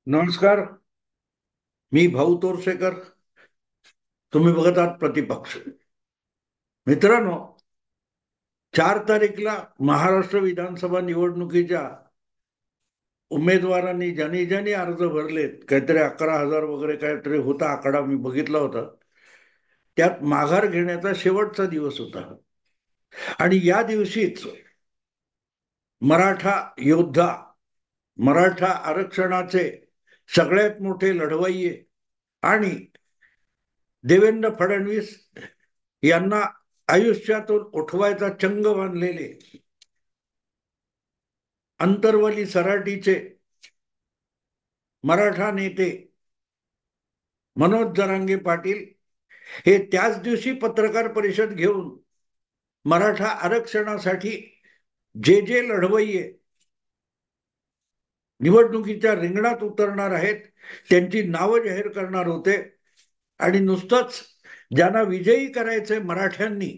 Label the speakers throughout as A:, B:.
A: नमस्कार. मी भाऊ तोरसेकर. तुम्ही बघत आहात प्रतिपक्ष. मित्रांनो, 4 तारीखला महाराष्ट्र विधानसभा निवडणुकीच्या उमेदवारांनी ज्यांनी ज्यांनी अर्ज भरलेत, काहीतरी 11,000 वगैरे काहीतरी होता आकडा, मी बघितला होता. त्यात माघार घेण्याचा शेवटचा दिवस होता आणि या दिवशीच मराठा योद्धा, मराठा आरक्षणाचे सगळ्यात मोठे लढवय्ये आणि देवेंद्र फडणवीस यांना आयुष्यातून उठवायचा चंग बांधलेले अंतरवली सराटीचे मराठा नेते मनोज जरांगे पाटील हे त्याच दिवशी पत्रकार परिषद घेऊन मराठा आरक्षणासाठी जे जे लढवय्ये निवडणुकीच्या रिंगणात उतरणार आहेत त्यांची नावं जाहीर करणार होते. आणि नुसतंच ज्यांना विजयी करायचे मराठ्यांनी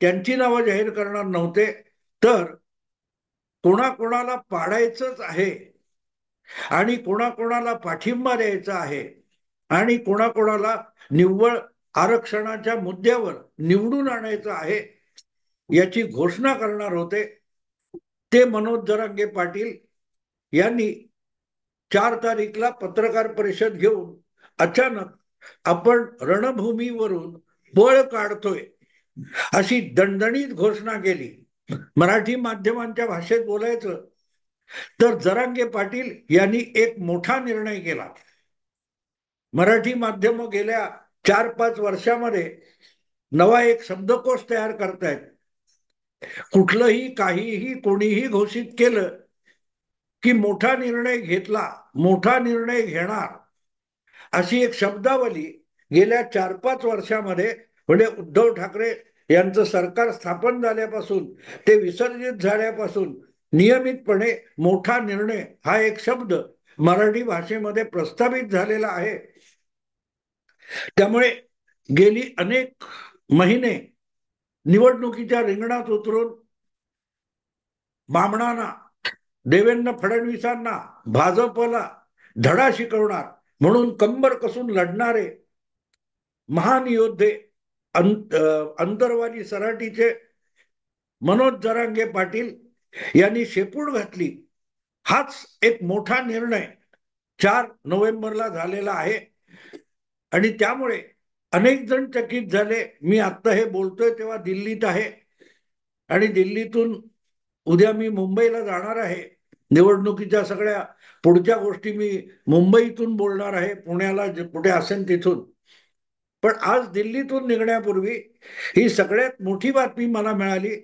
A: त्यांची नावं जाहीर करणार नव्हते, तर कोणाकोणाला पाडायचंच आहे आणि कोणाकोणाला पाठिंबा द्यायचा आहे आणि कोणाकोणाला निव्वळ आरक्षणाच्या मुद्द्यावर निवडून आणायचं आहे याची घोषणा करणार होते. ते मनोज जरांगे पाटील यांनी 4 तारीखला पत्रकार परिषद घेऊन अचानक आपण रणभूमीवरून बळ काढतोय अशी दणदणीत घोषणा केली. मराठी माध्यमांच्या भाषेत बोलायचं तर जरांगे पाटील यांनी एक मोठा निर्णय केला. मराठी माध्यम गेल्या 4-5 वर्षामध्ये नवा एक शब्दकोश तयार करतायत. कुठलंही काहीही कोणीही घोषित केलं की मोठा निर्णय घेतला, मोठा निर्णय घेणार, अशी एक शब्दावली गेल्या 4-5 वर्षामध्ये, म्हणजे उद्धव ठाकरे यांचं सरकार स्थापन झाल्यापासून ते विसर्जित झाल्यापासून नियमितपणे मोठा निर्णय हा एक शब्द मराठी भाषेमध्ये प्रस्थापित झालेला आहे. त्यामुळे गेली अनेक महिने निवडणुकीच्या रिंगणात उतरून बामणांना, देवेंद्र फडणवीसांना, भाजपला धडा शिकवणार म्हणून कंबर कसून लढणारे महान योद्धे अंतरवाली सराटीचे मनोज जरांगे पाटील यांनी शेपूट घातली. हाच एक मोठा निर्णय 4 नोव्हेंबरला झालेला आहे आणि त्यामुळे अनेक जण चकित झाले. मी आता हे बोलतोय तेव्हा दिल्लीत आहे आणि दिल्लीतून उद्या मी मुंबईला जाणार आहे. निवडणुकीच्या सगळ्या पुढच्या गोष्टी मी मुंबईतून बोलणार आहे, पुण्याला कुठे असेल तिथून. पण आज दिल्लीतून निघण्यापूर्वी ही सगळ्यात मोठी बातमी मला मिळाली.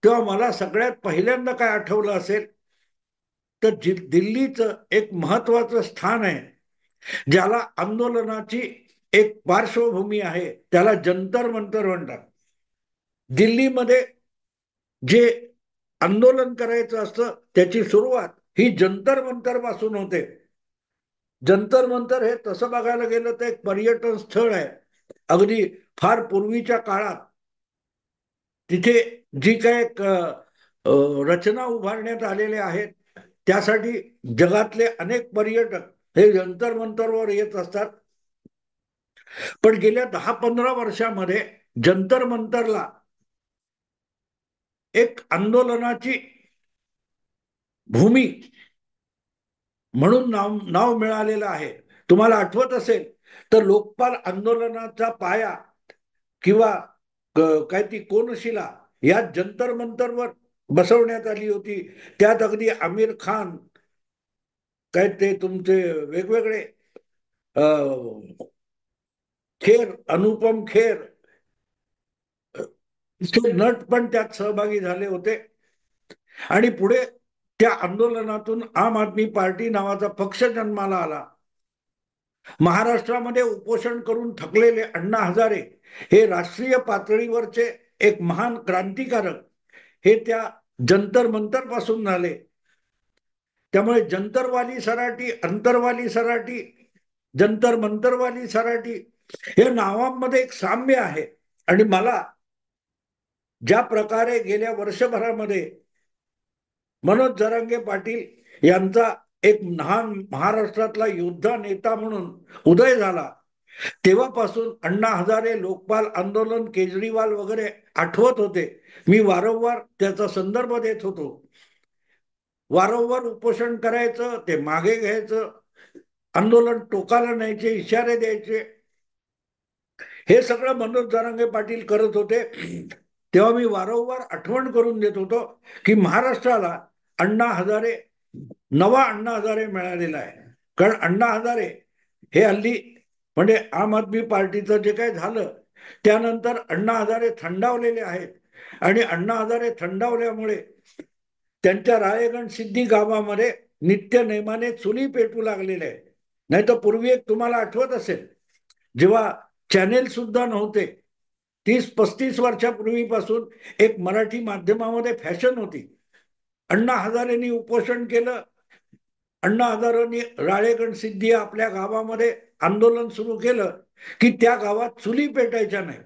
A: तेव्हा मला सगळ्यात पहिल्यांदा काय आठवलं असेल तर दिल्लीचं एक महत्वाचं स्थान आहे ज्याला आंदोलनाची एक पार्श्वभूमी आहे, त्याला जंतर मंतर म्हणतात. दिल्लीमध्ये जे आंदोलन करायचं असतं त्याची सुरुवात ही जंतर मंतर पासून होते. जंतर मंतर हे तसं बघायला गेलं तर एक पर्यटन स्थळ आहे. अगदी फार पूर्वीच्या काळात तिथे जी काय रचना उभारण्यात आलेल्या आहेत त्यासाठी जगातले अनेक पर्यटक हे जंतर मंतरवर येत असतात. पण गेल्या 10-15 वर्षामध्ये जंतर मंतरला एक आंदोलनाची भूमी म्हणून नाव मिळालेलं आहे. तुम्हाला आठवत असेल तर लोकपाल आंदोलनाचा पाया किंवा काय ती कोनशिला या जंतर मंतरवर बसवण्यात आली होती. त्यात अगदी आमिर खान, काय ते तुमचे वेगवेगळे खेर, अनुपम खेर नट पण त्यात सहभागी झाले होते. आणि पुढे त्या आंदोलनातून आम आदमी पार्टी नावाचा पक्ष जन्माला आला. महाराष्ट्रामध्ये उपोषण करून थकलेले अण्णा हजारे हे राष्ट्रीय पातळीवरचे एक महान क्रांतिकारक हे त्या जंतर मंतर पासून झाले. त्यामुळे जंतरवाली सराटी, अंतरवाली सराटी, जंतर मंतरवाली सराटी या नावांमध्ये एक साम्य आहे. आणि मला ज्या प्रकारे गेल्या वर्षभरामध्ये मनोज जरांगे पाटील यांचा एक लहान महाराष्ट्रातला योद्धा नेता म्हणून उदय झाला, तेव्हापासून अण्णा हजारे, लोकपाल आंदोलन, केजरीवाल वगैरे आठवत होते. मी वारंवार त्याचा संदर्भ देत होतो. वारंवार उपोषण करायचं, ते मागे घ्यायचं, आंदोलन टोकाला न्यायचे, इशारे द्यायचे, हे सगळं मनोज जरांगे पाटील करत होते. तेव्हा मी वारंवार आठवण करून देत होतो की महाराष्ट्राला अण्णा हजारे, नवा अण्णा हजारे मिळालेला आहे. कारण अण्णा हजारे हे हल्ली म्हणजे आम आदमी पार्टीचं जे काही झालं त्यानंतर अण्णा हजारे थंडावलेले आहेत. आणि अण्णा हजारे थंडावल्यामुळे त्यांच्या राळेगण सिद्धी गावामध्ये नित्य नेमाने चुली पेटू लागलेले आहे. नाही तर पूर्वी एक तुम्हाला आठवत असेल, जेव्हा चॅनेल सुद्धा नव्हते, 30-35 वर्षापूर्वीपासून एक मराठी माध्यमामध्ये फॅशन होती. अण्णा हजारेंनी उपोषण केलं, अण्णा हजारेंनी राळेगण सिद्धी आपल्या गावामध्ये आंदोलन सुरू केलं की त्या गावात चुली पेटायच्या नाही.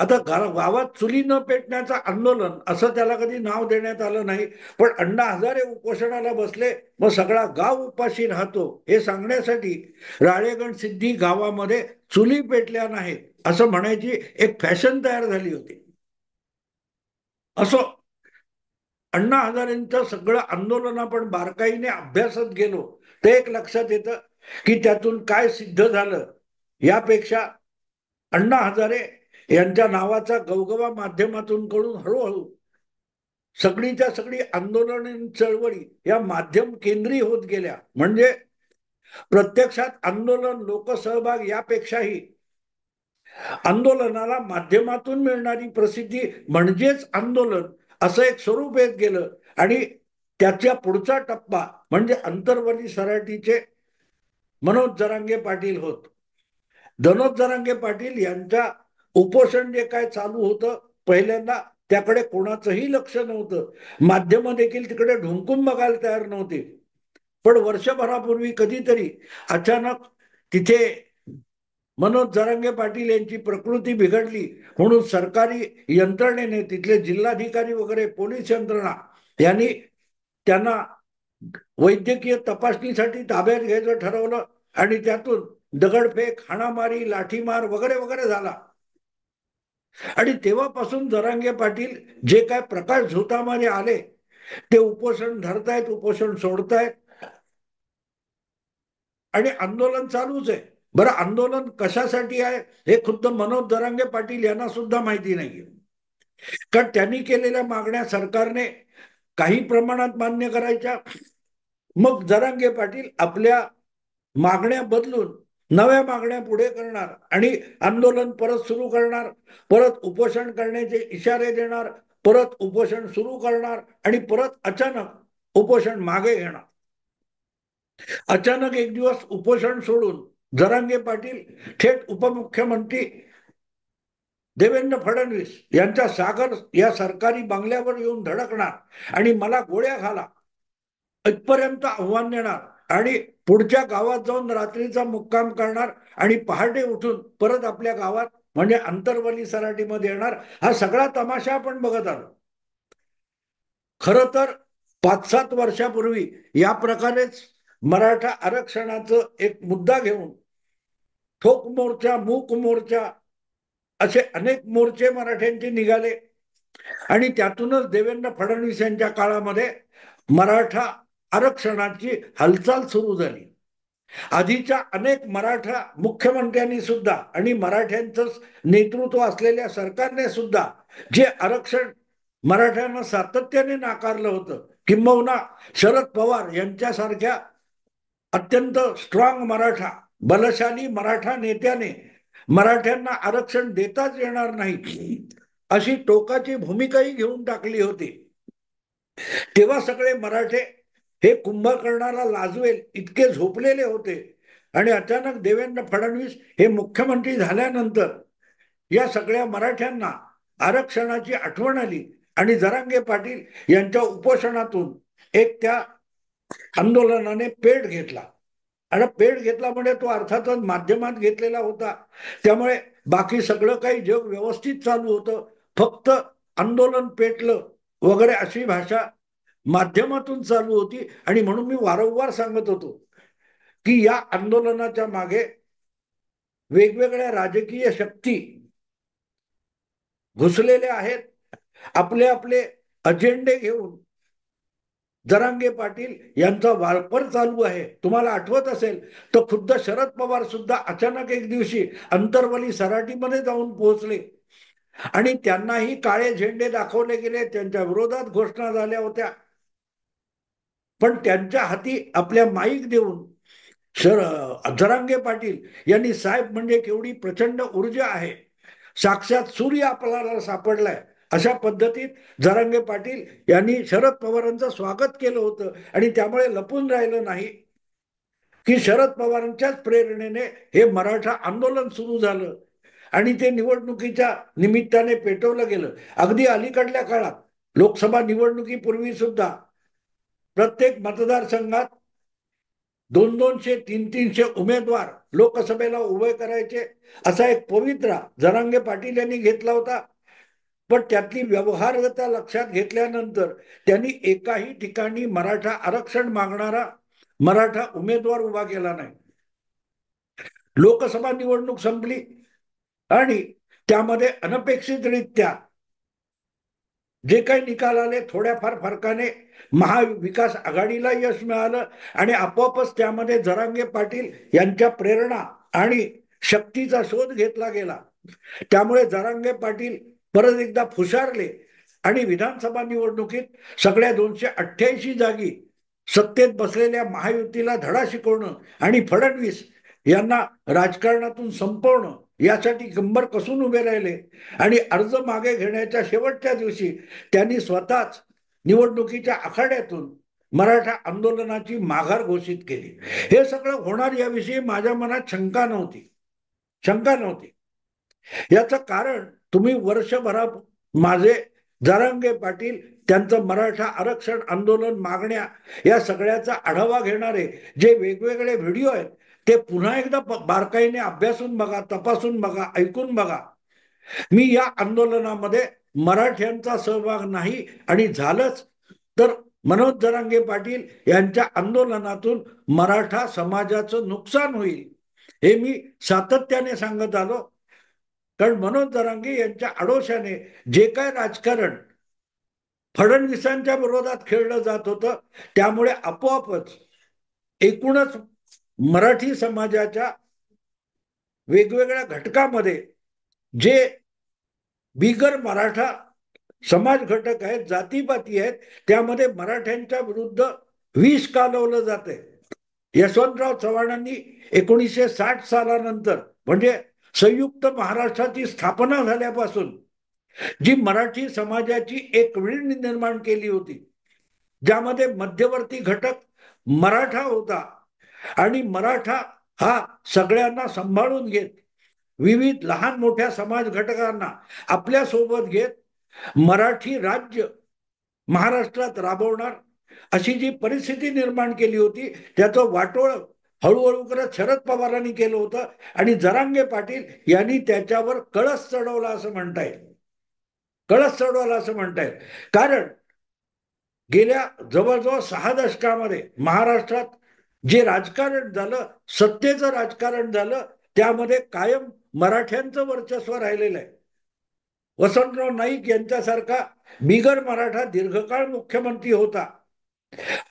A: आता गावात चुली न पेटण्याचं आंदोलन असं त्याला कधी नाव देण्यात आलं नाही. पण अण्णा हजारे उपोषणाला बसले, मग सगळा गाव उपाशी राहतो हे सांगण्यासाठी राळेगण सिद्धी गावामध्ये चुली पेटल्या नाहीत असं म्हणायची एक फॅशन तयार झाली होती. असो, अण्णा हजारेंचं सगळं आंदोलन आपण बारकाईने अभ्यासत गेलो तर एक लक्षात येतं की त्यातून काय सिद्ध झालं. यापेक्षा अण्णा हजारे यांच्या नावाचा गवगवा माध्यमातून कडून हळूहळू सगळीच्या सगळी आंदोलन चळवळी या माध्यम केंद्रीय होत गेल्या. म्हणजे प्रत्यक्षात आंदोलन, लोकसहभाग यापेक्षाही आंदोलनाला माध्यमातून मिळणारी प्रसिद्धी म्हणजेच आंदोलन असं एक स्वरूप येत गेलं. आणि त्याच्या पुढचा टप्पा म्हणजे अंतर्वली सराटीचे मनोज जरांगे पाटील होत. मनोज जरांगे पाटील यांच्या उपोषण जे काय चालू होतं पहिल्यांदा त्याकडे कोणाचंही लक्ष नव्हतं. माध्यम देखील तिकडे ढुंकून बघायला तयार नव्हते. पण वर्षभरापूर्वी कधीतरी अचानक तिथे मनोज जरांगे पाटील यांची प्रकृती बिघडली म्हणून सरकारी यंत्रणेने, तिथले जिल्हाधिकारी वगैरे, पोलीस यंत्रणा यांनी त्यांना वैद्यकीय तपासणीसाठी ताब्यात घ्यायचं ठरवलं. आणि त्यातून दगडफेक, हाणामारी, लाठीमार वगैरे वगैरे झाला. आणि तेव्हापासून जरांगे पाटील जे काय प्रकाश झोतामध्ये आले ते उपोषण धरतायत, उपोषण सोडतायत आणि आंदोलन चालूच आहे. बरं, आंदोलन कशासाठी आहे हे खुद्द मनोज जरांगे पाटील यांना सुद्धा माहिती नाहीये. कारण त्यांनी केलेल्या मागण्या सरकारने काही प्रमाणात मान्य करायच्या, मग जरांगे पाटील आपल्या मागण्या बदलून नव्या मागण्या पुढे करणार आणि आंदोलन परत सुरू करणार, परत उपोषण करण्याचे इशारे देणार, परत उपोषण सुरू करणार आणि परत अचानक उपोषण मागे घेणार. अचानक एक दिवस उपोषण सोडून जरांगे पाटील थेट उपमुख्यमंत्री देवेंद्र फडणवीस यांच्या सागर या सरकारी बंगल्यावर येऊन धडकणार आणि मला गोळ्या घाला इथपर्यंत आव्हान देणार आणि पुढच्या गावात जाऊन रात्रीचा मुक्काम करणार आणि पहाटे उठून परत आपल्या गावात म्हणजे अंतर्वली सराटीमध्ये येणार. हा सगळा तमाशा आपण बघत आलो. खरं तर 5-7 वर्षापूर्वी या प्रकारेच मराठा आरक्षणाचं एक मुद्दा घेऊन ठोक मोर्चा, मूक मोर्चा असे अनेक मोर्चे मराठ्यांचे निघाले आणि त्यातूनच देवेंद्र फडणवीस यांच्या काळामध्ये मराठा आरक्षणाची हालचाल सुरू झाली. आधीच्या अनेक मराठा मुख्यमंत्र्यांनी सुद्धा आणि मराठ्यांचं नेतृत्व असलेल्या सरकारने सुद्धा जे आरक्षण मराठ्यांना सातत्याने नाकारलं होतं, किंबहुना शरद पवार यांच्यासारख्या अत्यंत स्ट्रॉंग मराठा, बलशाली मराठा नेत्याने मराठ्यांना आरक्षण देताच येणार नाही अशी टोकाची भूमिकाही घेऊन टाकली होती. तेव्हा सगळे मराठे हे कुंभकर्णाला लाजवेल इतके झोपलेले होते. आणि अचानक देवेंद्र फडणवीस हे मुख्यमंत्री झाल्यानंतर या सगळ्या मराठ्यांना आरक्षणाची आठवण आली आणि जरांगे पाटील यांच्या उपोषणातून एक त्या आंदोलनाने पेट घेतला. आणि पेट घेतला म्हणजे तो अर्थातच माध्यमात घेतलेला होता, त्यामुळे बाकी सगळं काही जग व्यवस्थित चालू होतं. फक्त आंदोलन पेटलं वगैरे अशी भाषा माध्यमातून चालू होती. आणि म्हणून मी वारंवार सांगत होतो की या आंदोलनाच्या मागे वेगवेगळ्या राजकीय शक्ती घुसलेल्या आहेत. आपले आपले अजेंडे घेऊन जरांगे पाटील यांचा वापर चालू आहे. तुम्हाला आठवत असेल तर खुद्द शरद पवार सुद्धा अचानक एक दिवशी अंतरवली सराटीमध्ये जाऊन पोहोचले आणि त्यांनाही काळे झेंडे दाखवले गेले, त्यांच्या विरोधात घोषणा झाल्या होत्या. पण त्यांच्या हाती आपल्या माईक देऊन जरांगे पाटील यांनी, साहेब म्हणजे केवढी प्रचंड ऊर्जा आहे, साक्षात सूर्य आपल्याला सापडलाय, अशा पद्धतीत जरांगे पाटील यांनी शरद पवारांचं स्वागत केलं होतं. आणि त्यामुळे लपून राहिलं नाही की शरद पवारांच्याच प्रेरणेने हे मराठा आंदोलन सुरू झालं आणि ते निवडणुकीच्या निमित्ताने पेटवलं गेलं. अगदी अलीकडल्या काळात लोकसभा निवडणुकीपूर्वी सुद्धा प्रत्येक मतदारसंघात 200-200, 300-300 उमेदवार लोकसभेला उभे करायचे, असा एक पवित्रा जरांगे पाटील यांनी घेतला होता. पण त्यातली व्यवहार्यता लक्षात घेतल्यानंतर त्यांनी एकाही ठिकाणी मराठा आरक्षण मागणारा मराठा उमेदवार उभा केला नाही. लोकसभा निवडणूक संपली आणि त्यामध्ये अनपेक्षितरित्या जे काही निकाल आले, थोड्याफार फरकाने महाविकास आघाडीला यश मिळालं आणि आपोआपच त्यामध्ये जरांगे पाटील यांच्या प्रेरणा आणि शक्तीचा शोध घेतला गेला. त्यामुळे जरांगे पाटील परत एकदा फुशारले आणि विधानसभा निवडणुकीत सगळ्या 288 जागी सत्तेत बसलेल्या महायुतीला धडा शिकवणं आणि फडणवीस यांना राजकारणातून संपवणं यासाठी कंबर कसून उभे राहिले. आणि अर्ज मागे घेण्याच्या शेवटच्या दिवशी त्यांनी स्वतःच निवडणुकीच्या आखाड्यातून मराठा आंदोलनाची माघार घोषित केली. हे सगळं होणार याविषयी माझ्या मनात शंका नव्हती. याचं कारण तुम्ही वर्षभरात माझे जरांगे पाटील त्यांचं मराठा आरक्षण आंदोलन मागण्या या सगळ्याचा आढावा घेणारे जे वेगवेगळे व्हिडिओ आहेत ते पुन्हा एकदा बारकाईने अभ्यासून बघा, तपासून बघा, ऐकून बघा. मी या आंदोलनामध्ये मराठ्यांचा सहभाग नाही, आणि झालंच तर मनोज जरांगे पाटील यांच्या आंदोलनातून मराठा समाजाचं नुकसान होईल हे मी सातत्याने सांगत आलो. कारण मनोज जरांगे यांच्या आडोशाने जे काय राजकारण फडणवीसांच्या विरोधात खेळलं जात होतं, त्यामुळे आपोआपच एकूणच मराठी समाजाच्या वेगवेगळ्या घटकामध्ये जे बिगर मराठा समाज घटक आहेत, जातीपाती आहेत, त्यामध्ये मराठ्यांच्या विरुद्ध विष कालवलं जाते. यशवंतराव चव्हाणांनी 1960 सालानंतर म्हणजे संयुक्त महाराष्ट्राची स्थापना झाल्यापासून जी मराठी समाजाची एक विळी निर्माण केली होती, ज्यामध्ये मध्यवर्ती घटक मराठा होता आणि मराठा हा सगळ्यांना सांभाळून घेत, विविध लहान मोठ्या समाज घटकांना आपल्या सोबत घेत मराठी राज्य महाराष्ट्रात राबवणार अशी जी परिस्थिती निर्माण केली होती, त्याचं वाटोळ हळूहळू करत शरद पवारांनी केलं होतं आणि जरांगे पाटील यांनी त्याच्यावर कळस चढवला असं म्हणता येईल. कारण गेल्या जवळजवळ 6 दशकामध्ये महाराष्ट्रात जे राजकारण झालं, सत्तेचं राजकारण झालं, त्यामध्ये कायम मराठ्यांचं वर्चस्व राहिलेलं आहे. वसंतराव नाईक यांच्यासारखा बिगर मराठा दीर्घकाळ मुख्यमंत्री होता,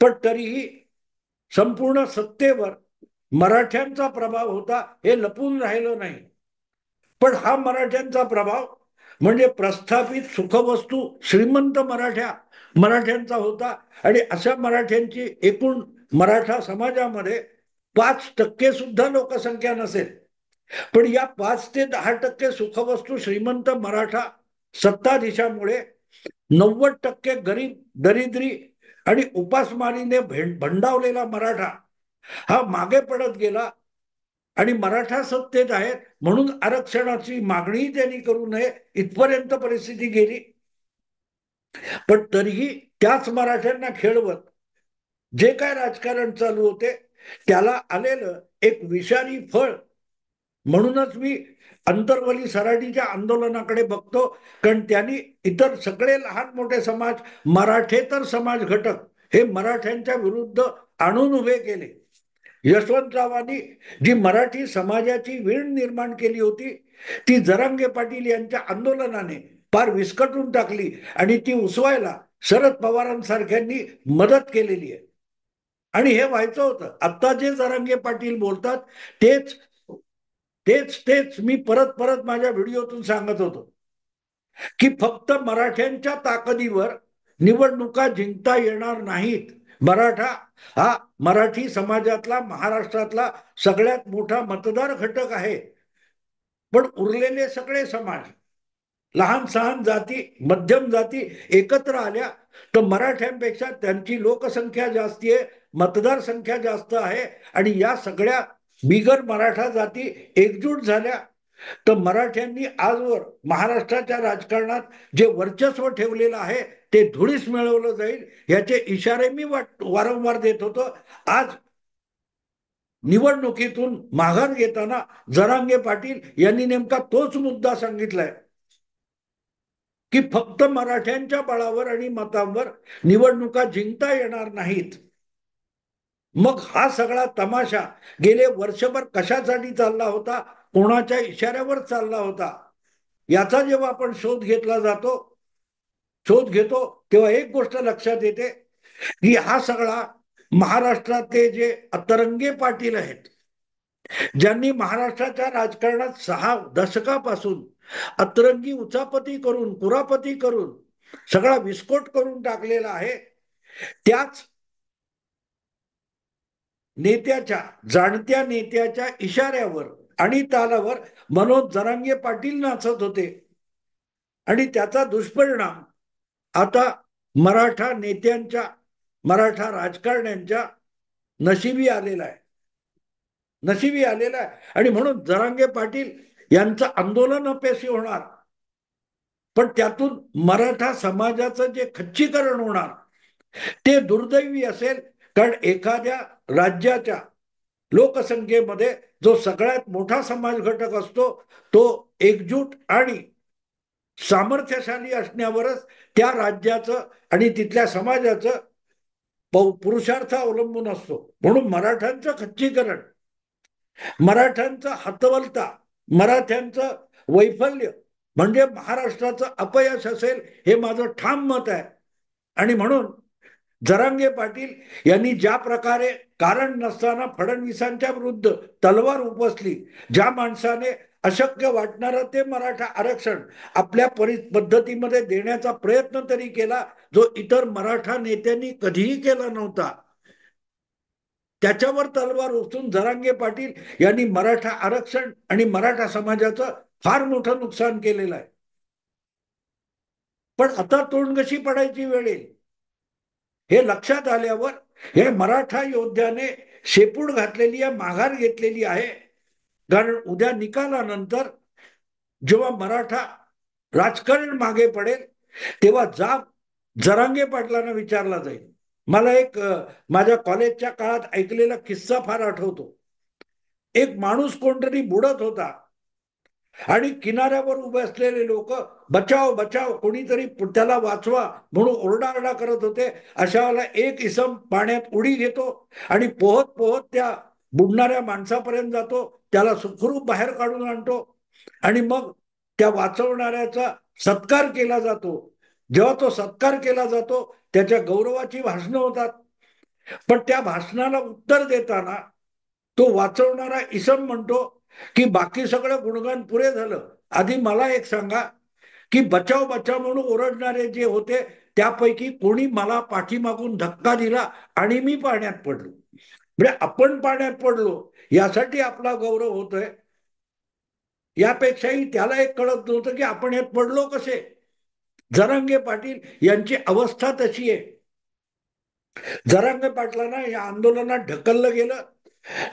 A: पण तरीही संपूर्ण सत्तेवर मराठ्यांचा प्रभाव होता हे लपून राहिलं नाही. पण हा मराठ्यांचा प्रभाव म्हणजे प्रस्थापित सुखवस्तू श्रीमंत मराठ्यांचा होता. आणि अशा मराठ्यांची एकूण मराठा समाजामध्ये 5% सुद्धा लोकसंख्या नसेल, पण या 5 ते 10% सुखवस्तू श्रीमंत मराठा सत्ताधीशामुळे 90% गरीब, दरिद्री आणि उपासमारीने भंडावलेला मराठा हा मागे पडत गेला. आणि मराठा सत्तेत आहेत म्हणून आरक्षणाची मागणीही त्यांनी करू नये इथपर्यंत परिस्थिती गेली. पण तरीही त्याच मराठ्यांना खेळवत जे काय राजकारण चालू होते त्याला आलेलं एक विषारी फळ म्हणूनच मी अंतरवली सराटीच्या आंदोलनाकडे बघतो, कारण त्यांनी इतर सगळे लहान मोठे समाज, मराठेतर समाज घटक हे मराठ्यांच्या विरुद्ध आणून उभे केले. यशवंतरावांनी जी मराठी समाजाची वीण निर्माण केली होती ती जरांगे पाटील यांच्या आंदोलनाने फार विस्कटून टाकली आणि ती उसवायला शरद पवारांसारख्यांनी मदत केलेली आहे. आणि हे व्हायचं होतं. आता जे जरांगे पाटील बोलतात तेच तेच तेच मी परत परत माझ्या व्हिडिओतून सांगत होतो की फक्त मराठ्यांच्या ताकदीवर निवडणुका जिंकता येणार नाहीत. मराठा हा मराठी समाजातला महाराष्ट्रातला सगळ्यात मोठा मतदार घटक आहे. पण उरलेले सगळे समाज, लहान सहान जाती, मध्यम जाती एकत्र आल्या तर मराठ्यांपेक्षा त्यांची लोकसंख्या जास्ती आहे, मतदार संख्या जास्त आहे आणि या सगळ्या बिगर मराठा जाती एकजूट झाल्या तर मराठ्यांनी आजवर महाराष्ट्राच्या राजकारणात जे वर्चस्व ठेवलेलं आहे ते धुळीस मिळवलं जाईल याचे इशारे मी वारंवार देत होतो. आज निवडणुकीतून माघार घेताना जरांगे पाटील यांनी नेमका तोच मुद्दा सांगितलाय की फक्त मराठ्यांच्या बळावर आणि मतांवर निवडणुका जिंकता येणार नाहीत. मग हा सगळा तमाशा गेले वर्षभर कशासाठी चालला होता, कोणाच्या इशाऱ्यावर चालला होता, याचा जेव्हा आपण शोध घेतो तेव्हा एक गोष्ट लक्षात येते की हा सगळा महाराष्ट्रातले जे अतरंगे पाटील आहेत, ज्यांनी महाराष्ट्राच्या राजकारणात 6 दशकापासून अतरंगी उचापती करून, कुरापती करून सगळा विस्फोट करून टाकलेला आहे, त्याच नेत्याच्या, जाणत्या नेत्याच्या इशाऱ्यावर आणि तालावर मनोज जरांगे पाटील नाचत होते. आणि त्याचा दुष्परिणाम आता मराठा नेत्यांच्या, मराठा राजकारण्यांच्या नशिबी आलेला आहे. आणि म्हणून जरांगे पाटील यांचं आंदोलन अपयशी होणार, पण त्यातून मराठा समाजाचं जे खच्चीकरण होणार ते दुर्दैवी असेल. कारण एखाद्या राज्याच्या लोकसंख्येमध्ये जो सगळ्यात मोठा समाज घटक असतो तो एकजूट आणि सामर्थ्यशाली असण्यावरच त्या राज्याचं आणि तिथल्या समाजाचं पुरुषार्थ अवलंबून असतो. म्हणून मराठ्यांचं खच्चीकरण, मराठ्यांचं हतवलता, मराठ्यांचं वैफल्य म्हणजे महाराष्ट्राचं अपयश असेल हे माझं ठाम मत आहे. आणि म्हणून जरांगे पाटील यांनी ज्या प्रकारे कारण नसताना फडणवीसांच्या विरुद्ध तलवार उपसली, ज्या माणसाने अशक्य वाटणारं ते मराठा आरक्षण आपल्या पद्धतीमध्ये देण्याचा प्रयत्न तरी केला जो इतर मराठा नेत्यांनी कधीही केला नव्हता, त्याच्यावर तलवार उचलून जरांगे पाटील यांनी मराठा आरक्षण आणि मराठा समाजाचं फार मोठं नुकसान केलेलं आहे. पण आता तोंडघशी पडायची वेळ येईल हे लक्षात आल्यावर हे मराठा योद्ध्याने शेपूट घातलेली आहे, माघार घेतलेली आहे. कारण उद्या निकालानंतर जेव्हा मराठा राजकारण मागे पडेल तेव्हा जरांगे पाटलांना विचारला जाईल. मला एक माझ्या कॉलेजच्या काळात ऐकलेला किस्सा फार आठवतो. एक माणूस कोणतरी बुडत होता आणि किनाऱ्यावर उभे असलेले लोक बचाव बचाव, कोणीतरी त्याला वाचवा म्हणून ओरडाओरडा करत होते. अशा वेळेला एक इसम पाण्यात उडी घेतो आणि पोहत पोहत त्या बुडणाऱ्या माणसापर्यंत जातो, त्याला सुखरूप बाहेर काढून आणतो आणि मग त्या वाचवणाऱ्याचा सत्कार केला जातो. जेव्हा तो सत्कार केला जातो त्याच्या गौरवाची भाषणं होतात, पण त्या भाषणाला उत्तर देताना तो वाचवणारा इसम म्हणतो की बाकी सगळं गुणगान पुरे झालं, आधी मला एक सांगा की बचाव बचाव म्हणून ओरडणारे जे होते त्यापैकी कोणी मला पाठीमागून धक्का दिला आणि मी पाण्यात पडलो. म्हणजे आपण पाण्यात पडलो यासाठी आपला गौरव होतोय, यापेक्षाही त्याला एक कळत नव्हतं की आपण यात पडलो कसे. जरांगे पाटील यांची अवस्था तशी आहे. जरांगे पाटलांना या आंदोलनात ढकललं गेलं,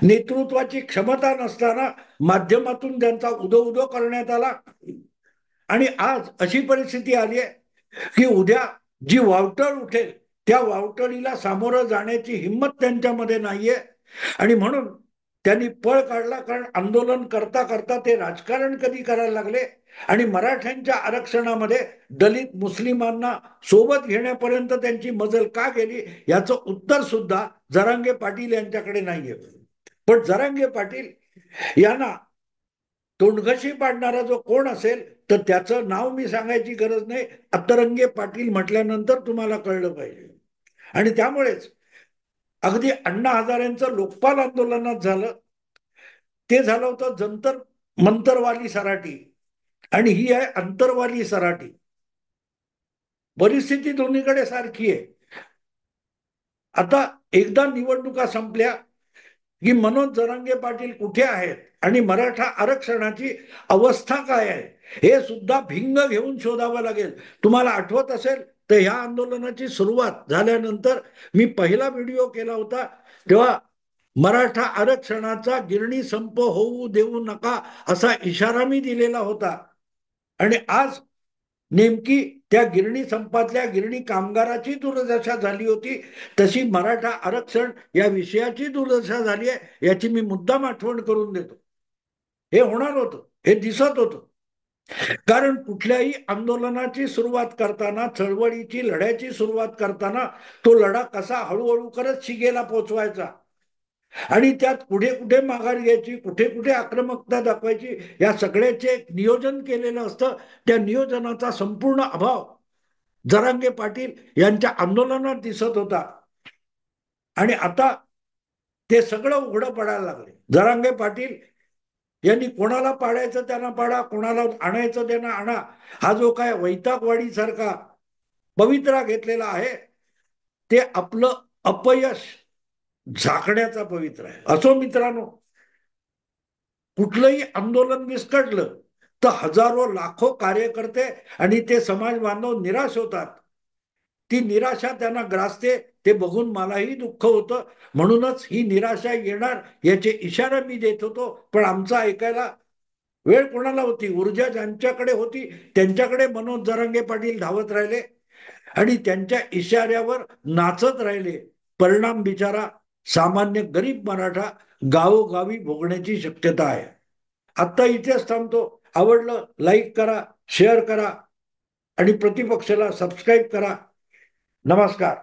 A: नेतृत्वाची क्षमता नसताना माध्यमातून त्यांचा उदो उदो करण्यात आला आणि आज अशी परिस्थिती आली आहे की उद्या जी वावटळ उठेल त्या वावटळीला सामोरं जाण्याची हिंमत त्यांच्यामध्ये नाहीये. आणि म्हणून त्यांनी पळ काढला, कारण आंदोलन करता करता ते राजकारण कधी करायला लागले आणि मराठ्यांच्या आरक्षणामध्ये दलित मुस्लिमांना सोबत घेण्यापर्यंत त्यांची मजल का गेली याचं उत्तर सुद्धा जरांगे पाटील यांच्याकडे नाहीये. पण जरांगे पाटील यांना तोंडघशी पाडणारा जो कोण असेल तर त्याचं नाव मी सांगायची गरज नाही, अतरंगे पाटील म्हटल्यानंतर तुम्हाला कळलं पाहिजे. आणि त्यामुळेच अगदी अण्णा हजारेंचं लोकपाल आंदोलनात झालं, ते झालं होतं जंतर मंतरवाली सराटी, आणि ही आहे अंतरवाली सराटी. परिस्थिती दोन्हीकडे सारखी आहे. आता एकदा निवडणुका संपल्या की मनोज जरांगे पाटील कुठे आहेत आणि मराठा आरक्षणाची अवस्था काय आहे हे सुद्धा भिंग घेऊन शोधावं लागेल. तुम्हाला आठवत असेल तर ह्या आंदोलनाची सुरुवात झाल्यानंतर मी पहिला व्हिडिओ केला होता, तेव्हा मराठा आरक्षणाचा गिरणी संप होऊ देऊ नका असा इशारा मी दिलेला होता. आणि आज नेमकी त्या गिरणी संपातल्या गिरणी कामगाराची दुर्दशा झाली होती, तशी मराठा आरक्षण या विषयाची दुर्दशा झाली आहे याची मी मुद्दाम आठवण करून देतो. हे होणार होतं, हे दिसत होतं. कारण कुठल्याही आंदोलनाची सुरुवात करताना, चळवळीची लढ्याची सुरुवात करताना तो लढा कसा हळूहळू करत शिगेला पोचवायचा आणि त्यात कुठे कुठे माघार घ्यायची, कुठे कुठे आक्रमकता दाखवायची, या सगळ्याचे नियोजन केलेलं असतं. त्या नियोजनाचा संपूर्ण अभाव जरांगे पाटील यांच्या आंदोलनात दिसत होता. आणि आता ते सगळं उघडं पडायला लागले. जरांगे पाटील यांनी कोणाला पाडायचं त्यांना पाडा, कोणाला आणायचं त्यांना आणा, हा जो काय वैतागवाडी सारखा पवित्रा घेतलेला आहे ते आपलं अपयश झाकण्याचा पवित्र आहे. असो मित्रांनो, कुठलंही आंदोलन विस्कटलं तर हजारो लाखो कार्यकर्ते आणि ते समाज बांधव निराश होतात. ती निराशा त्यांना ग्रासते, ते बघून मलाही दुःख होतं. म्हणूनच ही निराशा येणार याचे इशारा मी देत होतो, पण आमचा ऐकायला वेळ कोणाला होती? ऊर्जा ज्यांच्याकडे होती त्यांच्याकडे मनोज जरांगे पाटील धावत राहिले आणि त्यांच्या इशाऱ्यावर नाचत राहिले. परिणाम बिचारा सामान्य गरीब मराठा गावोगावी भोगण्याची शक्यता आहे. आत्ता इथेच थांबतो. आवडलं लाईक करा, शेअर करा आणि प्रतिपक्षाला सबस्क्राईब करा. नमस्कार.